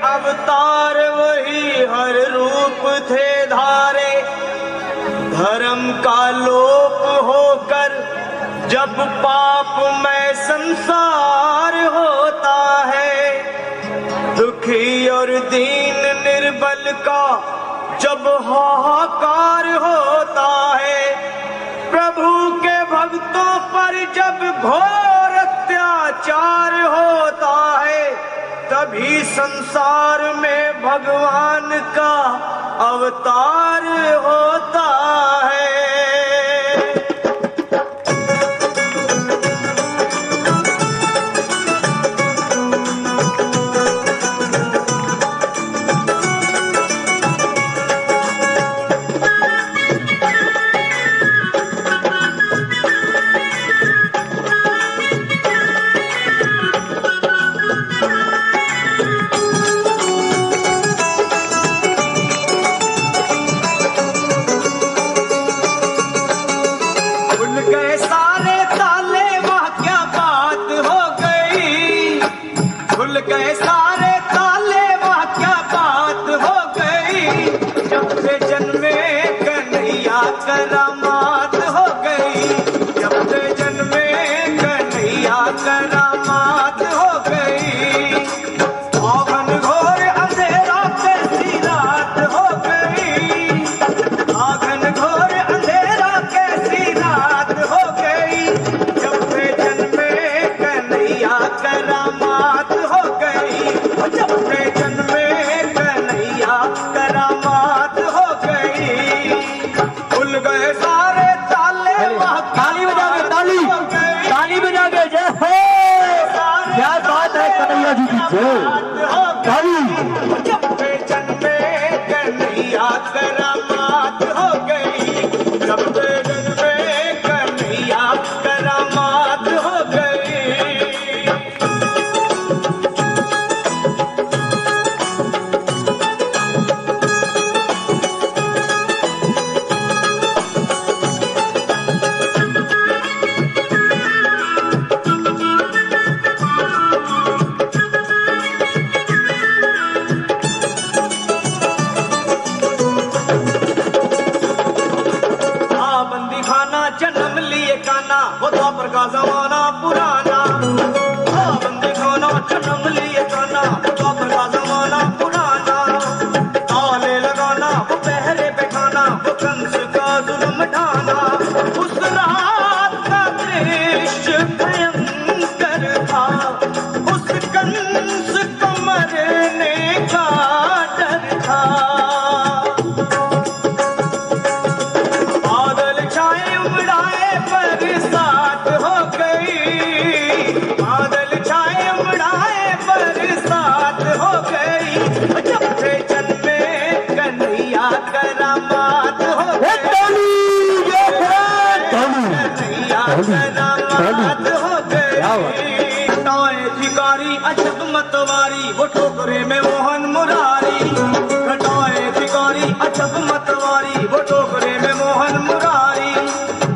अवतार वही हर रूप थे धारे। धर्म का लोप होकर जब पाप में संसार होता है, दुखी और दीन निर्बल का जब हाहाकार होता है, प्रभु के भक्तों पर जब घोर अत्याचार होता है, तभी संसार में भगवान का अवतार होता है। करामात हो गई, जब से जन्मे कन्हैया करामात हो गई। आंगन घोर अंधेरा कैसी रात हो गई, आंगन घोर अंधेरा कैसी रात हो गई, जब से जन्मे कन्हैया करामात हो गई, जब से जन्मे कन्हैया करामात हो गई। खुल गए सारे ताले, ताली बजा के, ताली बजा के, जय हो, क्या बात है कन्हैया जी की जय। ताली जब से जन्मे कन्हैया करामात हो गई, जब से जन्मे कन्हैया करामात हो गई। जन्म लिए काना, वो द्वापर का जमाना पुराना। बंदी खाना जन्म लिए काना, वो द्वापर का जमाना पुराना। ताले लगाना, वो पहरे पे खाना, वो कंस का जुल्म ढाना। उस रात का दृश्य भयंकर था, उस कंस को मरने का डर था। बरसात हो गई, बादल छाए उड़ाए बरसात हो गई, जब से जन्मे कन्हैया करामात हो गई, कन्हैया करामात हो गई। घटाए भिखारी अजब मतवारी, वो टोकरे में मोहन मुरारी। घटाए भिखारी अजब मतवारी, वो टोकरे में मोहन मुरारी।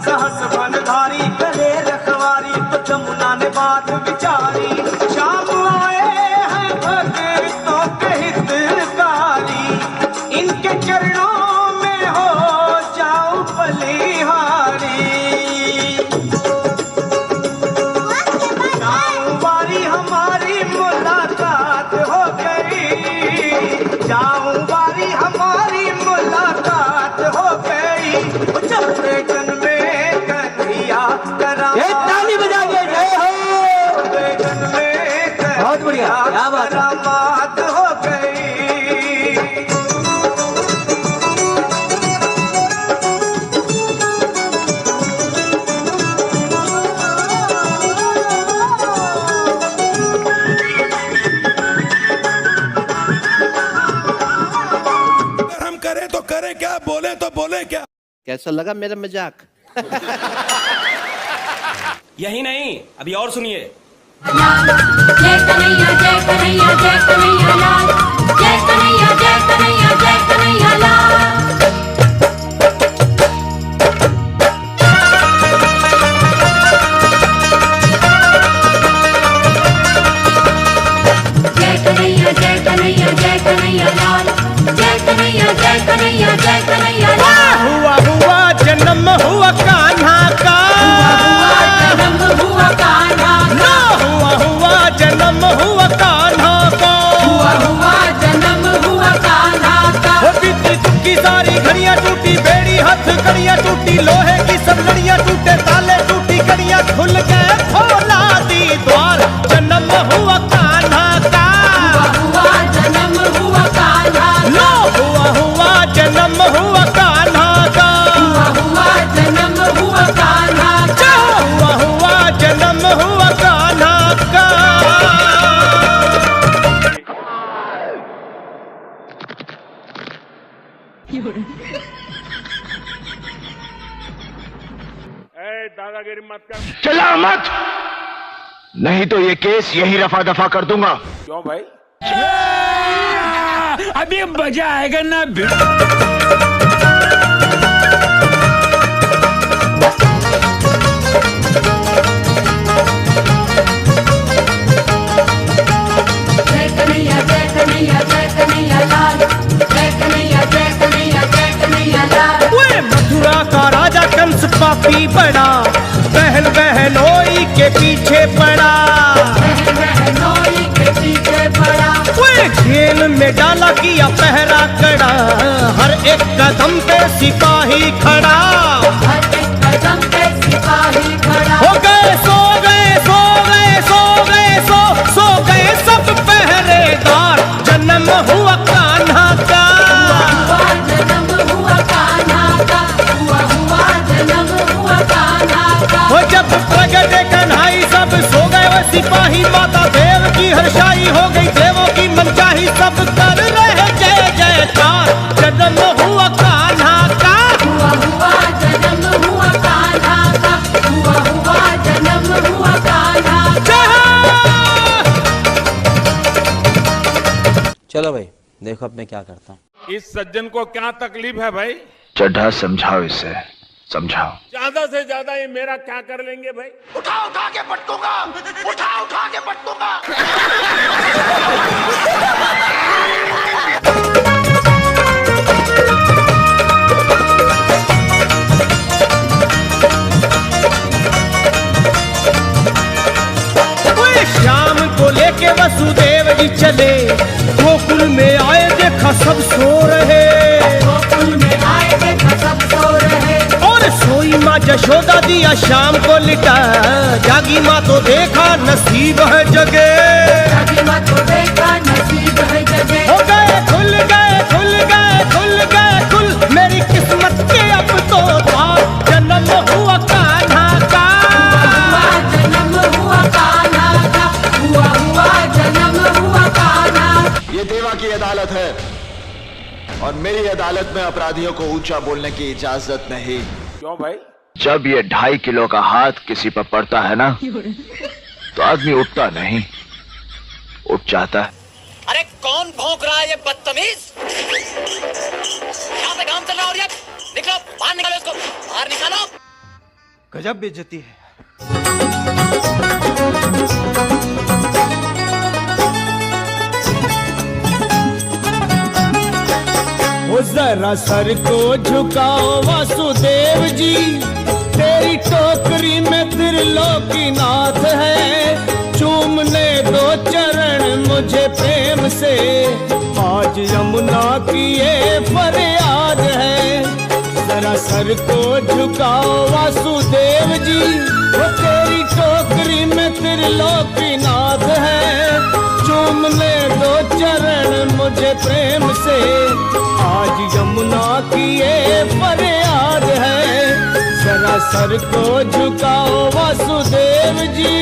सहस बनधारी गले रखवारी, तो जमुना ने बात विचारी। शाम आए हैं भक्तों के हितकारी, इनके चरणों में हो जाऊं बलिहारी। जाऊं बारी हमारी मुलाकात हो गई, जाऊं बारी हमारी मुलाकात हो गई, जब से जन्मे ताली बजा के जय हो, बहुत बढ़िया, क्या बात हो गई। अगर हम करें तो करें क्या, बोले तो बोले क्या। कैसा लगा मेरा मजाक? यही नहीं, अभी और सुनिए। जय कन्हैया जय कन्हैया जय कन्हैया लाल, जय कन्हैया जय कन्हैया जय कन्हैया लाल। जय कन्हैया जय कन्हैया जय दादागिरी मत कर। चिल्ला मत, नहीं तो ये केस यही रफा दफा कर दूंगा। क्यों भाई? अभी मजा आएगा ना। जय कन्हैया जय कन्हैया जय कन्हैया लाल, जय कन्हैया जय कन्हैया जय कन्हैया लाल। ओए मथुरा का राजा कंस पापी बड़ा, बहन बहनोई के पीछे पड़ा। बहन बहनोई के पीछे पड़ा। ओए जेल में डाला किया पहरा कड़ा, हर एक कदम पे सिपाही खड़ा। हर एक कदम पे सिपाही खड़ा। हो गए सो गए सो गए सो गए सो गए सब पहरेदार, जन्म हुआ कान्हा का। हुआ जन्म हुआ कान्हा का, हुआ जन्म हुआ कान्हा का। हो जब प्रगटे कन्हाई सब सो गए वो सिपाही, माता देव की हर्षाई हो गई, देवों की मनचाही सब कर रहे जय जयकार, जन्म हुआ कान्हा का। हुआ जन्म हुआ कान्हा का, हुआ जन्म हुआ कान्हा का। चलो भाई देखो अब मैं क्या करता हूँ। इस सज्जन को क्या तकलीफ है भाई? चड्ढा समझाओ इसे, समझाओ। ज्यादा से ज्यादा ये मेरा क्या कर लेंगे भाई? उठा उठा के पटकूंगा, उठा उठा के पटकूंगा। शाम को लेके वसुदेव जी चले, गोकुल में आए देखा सब सो रहे। गोकुल में आए देखा सब सो रहे। और सोई माँ जशोदा दिया शाम को लिटा, जागी माँ तो देखा नसीब है जगे। जागी माँ तो देखा नसीब है जगे। हो गए खुल गए खुल गए खुल गए खुल, मेरी किस्मत के अब तो द्वार, जन्म हुआ कान्हा का। हुआ जन्म हुआ कान्हा का, हुआ जन्म हुआ कान्हा। ये देवा की अदालत है और मेरी अदालत में अपराधियों को ऊंचा बोलने की इजाजत नहीं। क्यों भाई? जब ये 2.5 किलो का हाथ किसी पर पड़ता है ना, तो आदमी उठता नहीं, उठ जाता है। अरे कौन भौंक रहा है ये बदतमीज? यहाँ पे काम चल रहा है और ये निकलो बाहर, निकालो इसको बाहर, निकालो। गजब बेइज्जती है। वो जरा सर को झुकाओ वासुदेव जी, तेरी टोकरी में त्रिलोकीनाथ है, चूमने दो चरण मुझे प्रेम से, आज यमुना की ये फरियाद है। जरा सर को झुकाओ वासुदेव जी, वो तेरी टोकरी में त्रिलोकीनाथ है, चूमने दो चरण मुझे प्रेम से, आज यमुना की ये फरियाद है। जरा सर को झुकाओ वासुदेव जी।